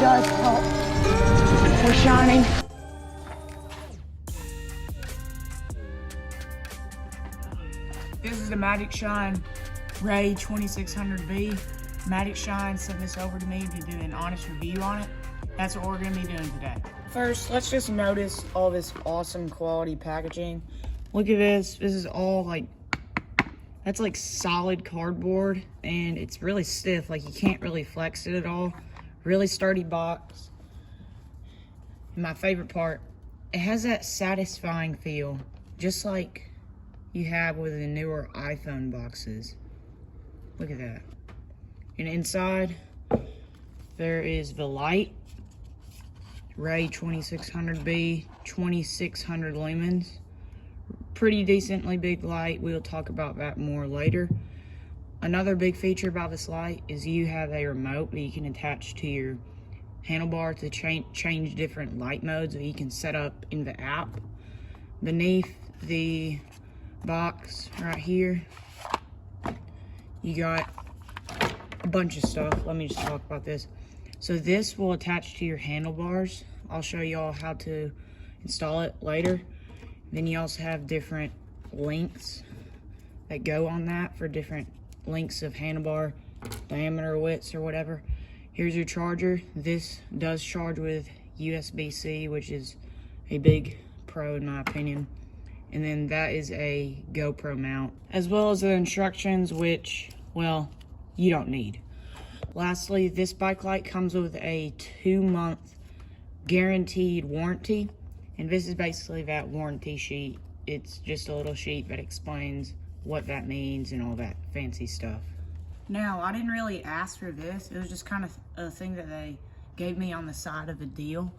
does help. We're shining. This is the Magicshine Ray 2600B. Magicshine sent this over to me to do an honest review on it. That's what we're gonna be doing today. First, let's just notice all this awesome quality packaging. Look at this. This is all like, that's like solid cardboard, and it's really stiff. Like, you can't really flex it at all. Really sturdy box. And my favorite part, it has that satisfying feel, just like you have with the newer iPhone boxes. Look at that. And inside, there is the light. Ray 2600B, 2600 lumens. Pretty decently big light. We'll talk about that more later. Another big feature about this light is you have a remote that you can attach to your handlebar to change different light modes that you can set up in the app. Beneath the box right here, you got a bunch of stuff. Let me just talk about this. So this will attach to your handlebars. I'll show y'all how to install it later. Then you also have different lengths that go on that for different lengths of handlebar, diameter, widths, or whatever. Here's your charger. This does charge with USB-C, which is a big pro in my opinion. And then that is a GoPro mount, as well as the instructions, which, well, you don't need. Lastly, this bike light comes with a 2-month guaranteed warranty. And this is basically that warranty sheet. It's just a little sheet that explains what that means and all that fancy stuff. Now, I didn't really ask for this. It was just kind of a thing that they gave me on the side of the deal.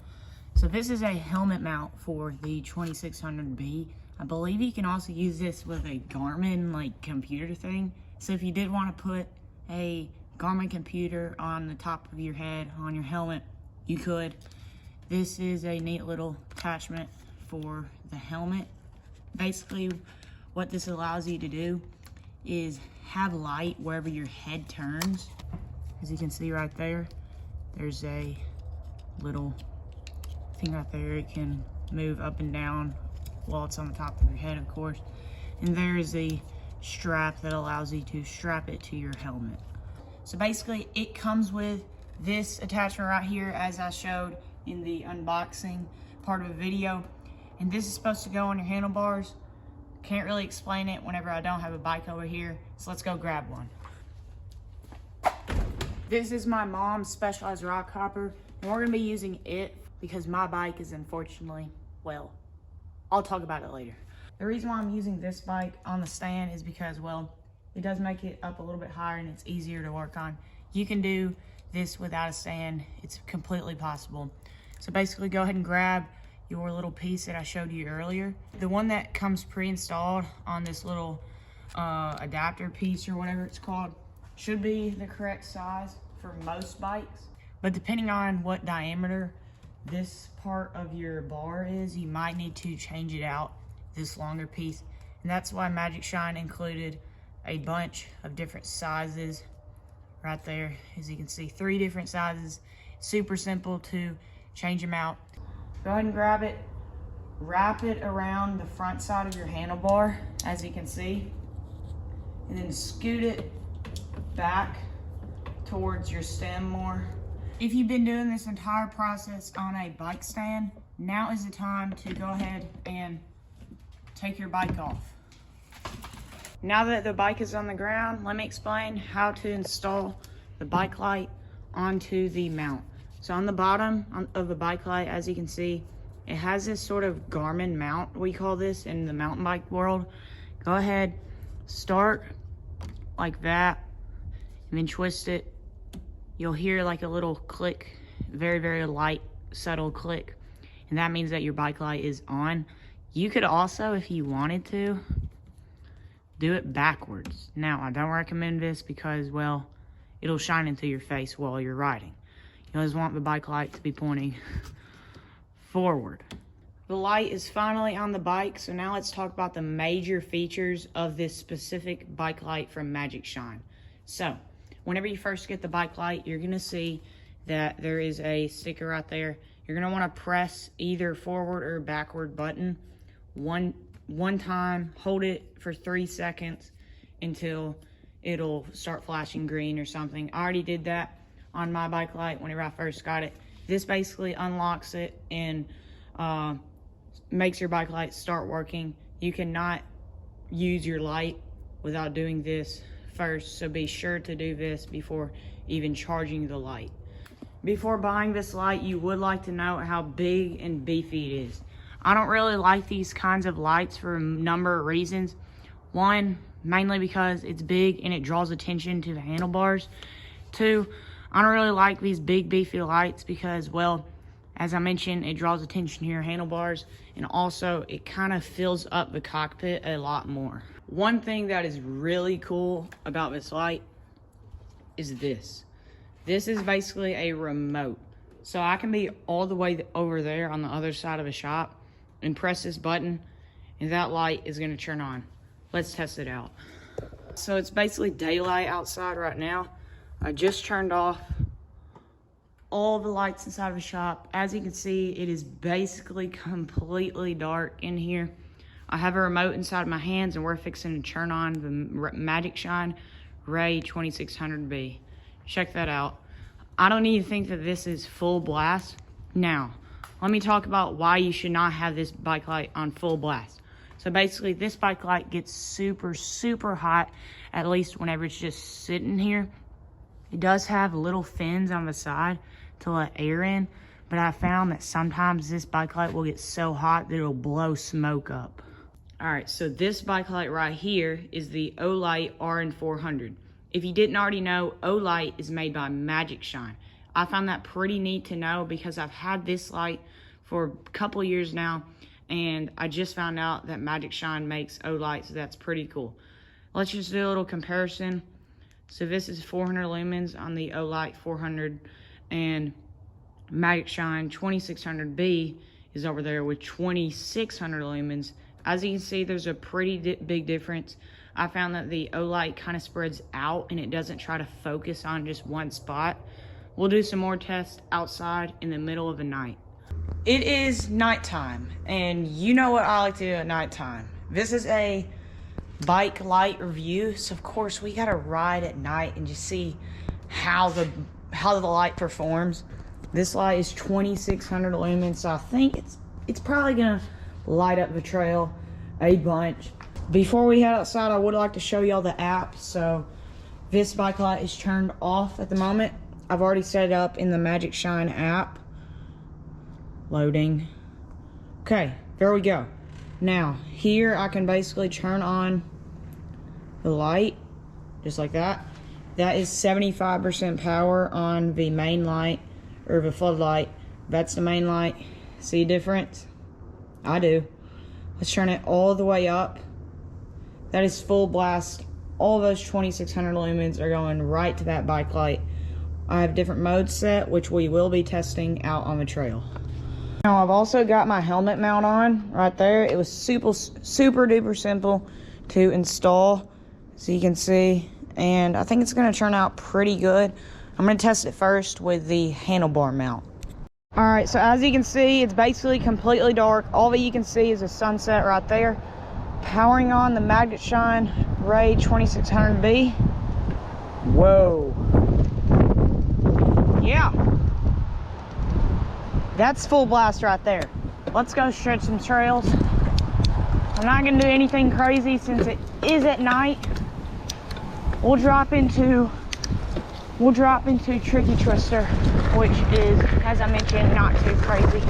So this is a helmet mount for the 2600B. I believe you can also use this with a Garmin like computer thing. So if you did want to put a Garmin computer on the top of your head, on your helmet, you could. This is a neat little attachment for the helmet. Basically, what this allows you to do is have light wherever your head turns. As you can see right there, there's a little thing right there. It can move up and down while it's on the top of your head, of course. And there is a strap that allows you to strap it to your helmet. So basically, it comes with this attachment right here, as I showed in the unboxing part of the video. And this is supposed to go on your handlebars. Can't really explain it whenever I don't have a bike over here. So let's go grab one. This is my mom's Specialized rock hopper, and we're gonna be using it because my bike is unfortunately, well, I'll talk about it later. The reason why I'm using this bike on the stand is because, well, it does make it up a little bit higher and it's easier to work on. You can do this without a stand. It's completely possible. So basically, go ahead and grab your little piece that I showed you earlier. The one that comes pre-installed on this little adapter piece or whatever it's called should be the correct size for most bikes. But depending on what diameter this part of your bar is, you might need to change it out, this longer piece. And that's why Magicshine included a bunch of different sizes right there. As you can see, 3 different sizes. Super simple to change them out. Go ahead and grab it, wrap it around the front side of your handlebar, as you can see, and then scoot it back towards your stem more. If you've been doing this entire process on a bike stand, now is the time to go ahead and take your bike off. Now that the bike is on the ground, let me explain how to install the bike light onto the mount. So on the bottom of the bike light, as you can see, it has this sort of Garmin mount, we call this in the mountain bike world. Go ahead, start like that, and then twist it. You'll hear like a little click, very, very light, subtle click, and that means that your bike light is on. You could also, if you wanted to, do it backwards. Now, I don't recommend this because, well, it'll shine into your face while you're riding. You always want the bike light to be pointing forward. The light is finally on the bike, so now let's talk about the major features of this specific bike light from Magicshine. So, whenever you first get the bike light, you're gonna see that there is a sticker right there. You're gonna wanna press either forward or backward button one time, hold it for 3 seconds until it'll start flashing green or something. I already did that on my bike light whenever I first got it. This basically unlocks it and makes your bike light start working. You cannot use your light without doing this first, so be sure to do this before even charging the light. Before buying this light, you would like to know how big and beefy it is. I don't really like these kinds of lights for a number of reasons. One, mainly because it's big and it draws attention to the handlebars. Two, I don't really like these big beefy lights because, well, as I mentioned, it draws attention to your handlebars, and also it kind of fills up the cockpit a lot more. One thing that is really cool about this light is this. This is basically a remote. So I can be all the way over there on the other side of the shop and press this button, and that light is gonna turn on. Let's test it out. So it's basically daylight outside right now. I just turned off all the lights inside of the shop. As you can see, it is basically completely dark in here. I have a remote inside my hands, and we're fixing to turn on the Magicshine Ray 2600B. Check that out. I don't even think that this is full blast. Now, let me talk about why you should not have this bike light on full blast. So basically, this bike light gets super, super hot, at least whenever it's just sitting here. It does have little fins on the side to let air in, but I found that sometimes this bike light will get so hot that it'll blow smoke up. All right, so this bike light right here is the Olight RN400. If you didn't already know, Olight is made by Magicshine. I found that pretty neat to know because I've had this light for a couple years now, and I just found out that Magicshine makes Olight, so that's pretty cool. Let's just do a little comparison. So this is 400 lumens on the Olight 400, and Magicshine 2600B is over there with 2600 lumens. As you can see, there's a pretty big difference. I found that the Olight kind of spreads out and it doesn't try to focus on just one spot. We'll do some more tests outside in the middle of the night. It is nighttime, and you know what I like to do at nighttime. This is a bike light review, so of course we gotta ride at night and just see how the light performs. This light is 2600 lumens, so I think it's probably gonna light up the trail a bunch. Before we head outside, I would like to show y'all the app. So this bike light is turned off at the moment. I've already set it up in the Magicshine app. Loading. Okay, there we go. Now, here I can basically turn on the light, just like that. That is 75% power on the main light, or the floodlight. That's the main light. See a difference? I do. Let's turn it all the way up. That is full blast. All those 2600 lumens are going right to that bike light. I have different modes set, which we will be testing out on the trail. Now, I've also got my helmet mount on right there. It was super duper simple to install, so you can see, and I think it's going to turn out pretty good. I'm going to test it first with the handlebar mount. All right, so as you can see, it's basically completely dark. All that you can see is a sunset right there. Powering on the Magicshine Ray 2600B. Whoa. Yeah. That's full blast right there. Let's go stretch some trails. I'm not gonna do anything crazy since it is at night. We'll drop into Tricky Twister, which is, as I mentioned, not too crazy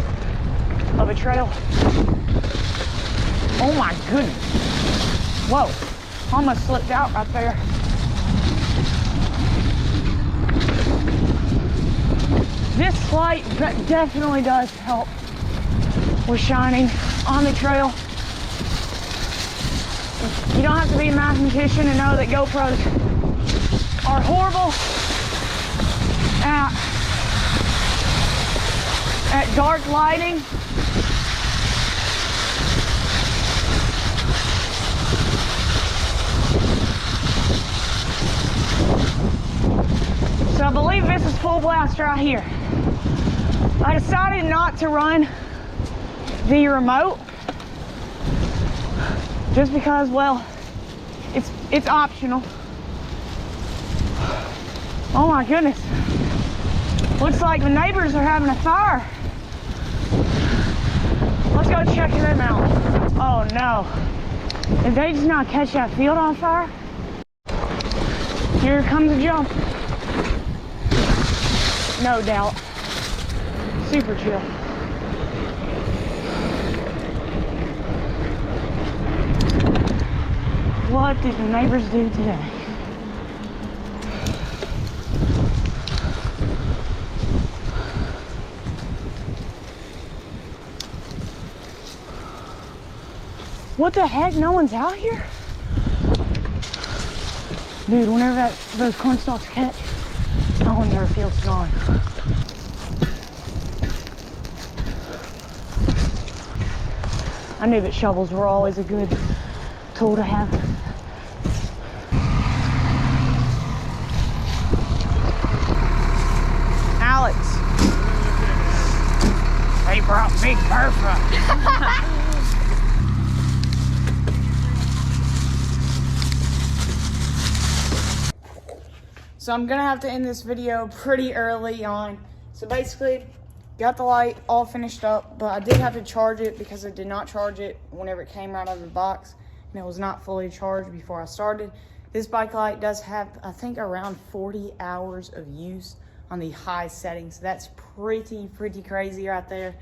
of a trail. Oh my goodness. Whoa, almost slipped out right there. This light definitely does help with shining on the trail. You don't have to be a mathematician to know that GoPros are horrible at dark lighting. So I believe this is full blast right here. I decided not to run the remote just because, well, it's optional. Oh my goodness. Looks like the neighbors are having a fire. Let's go check them out. Oh no. Did they just not catch that field on fire? Here comes a jump. No doubt. Super chill. What did the neighbors do today? What the heck? No one's out here? Dude, whenever those corn stalks catch, no wonder our field's gone. I knew that shovels were always a good tool to have. Alex. They brought Big Bertha. So I'm gonna have to end this video pretty early on. So basically, got the light all finished up, but I did have to charge it because I did not charge it whenever it came out of the box, and it was not fully charged before I started. This bike light does have, I think, around 40 hours of use on the high settings. So that's pretty crazy right there.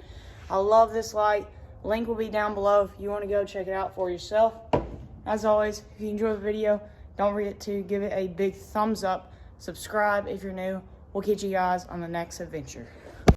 I love this light. Link will be down below if you want to go check it out for yourself. As always, if you enjoyed the video, don't forget to give it a big thumbs up. Subscribe if you're new. We'll catch you guys on the next adventure.